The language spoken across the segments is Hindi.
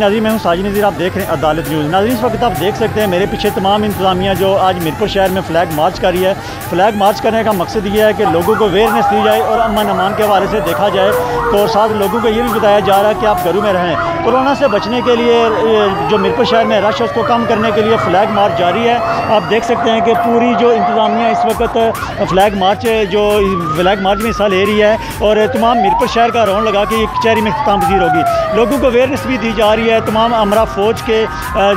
नाज़रीन, मैं हूं साजिद नज़ीर, आप देख रहे हैं अदालत न्यूज़। नाज़रीन, इस वक्त आप देख सकते हैं मेरे पीछे तमाम इंतज़ामिया जो आज मीरपुर शहर में फ़्लैग मार्च कर रही है। फ़्लैग मार्च करने का मकसद ये है कि लोगों को अवेयरनेस दी जाए और अमन अमान के हवाले से देखा जाए, तो और साथ लोगों को ये भी बताया जा रहा है कि आप घरों में रहें। कोरोना से बचने के लिए जो मीरपुर शहर में रश है उसको कम करने के लिए फ़्लैग मार्च जारी है। आप देख सकते हैं कि पूरी जो इंतज़ामिया इस वक्त फ़्लैग मार्च में हिस्सा ले रही है और तमाम मीरपुर शहर का रौन लगा के कचहरी में इख्तिताम पज़ीर होगी। लोगों को अवेयरनेस भी दी जा रही है। तमाम अमरा फ़ौज के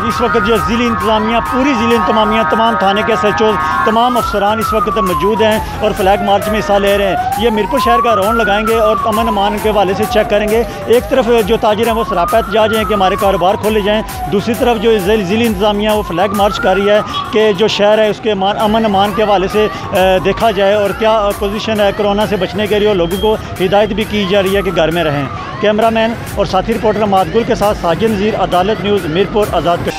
इस वक्त जो ज़िली इंतज़ामिया, पूरी ज़िली इंतज़ामिया, तमाम थाने के SHO, तमाम अफसरान इस वक्त मौजूद हैं और फ़्लैग मार्च में हिस्सा ले रहे हैं। ये मीरपुर शहर का रौन लगाएंगे और अमन अमान के हवाले से चेक करेंगे। एक तरफ जो ताजिर हैं वो सरापा एहतजाज हैं कि हमारे कारोबार खोले जाएँ, दूसरी तरफ जो ज़िली इंतज़ामिया वो फ़्लैग मार्च कर रही है कि जो शहर है उसके अमन अमान के हवाले से देखा जाए और क्या पोजीशन है कोरोना से बचने के लिए, और लोगों को हिदायत भी की जा रही है कि घर में रहें। कैमरामैन और साथी रिपोर्टर मादगुल के साथ साजिद नज़ीर, अदालत न्यूज़, मीरपुर, आज़ाद।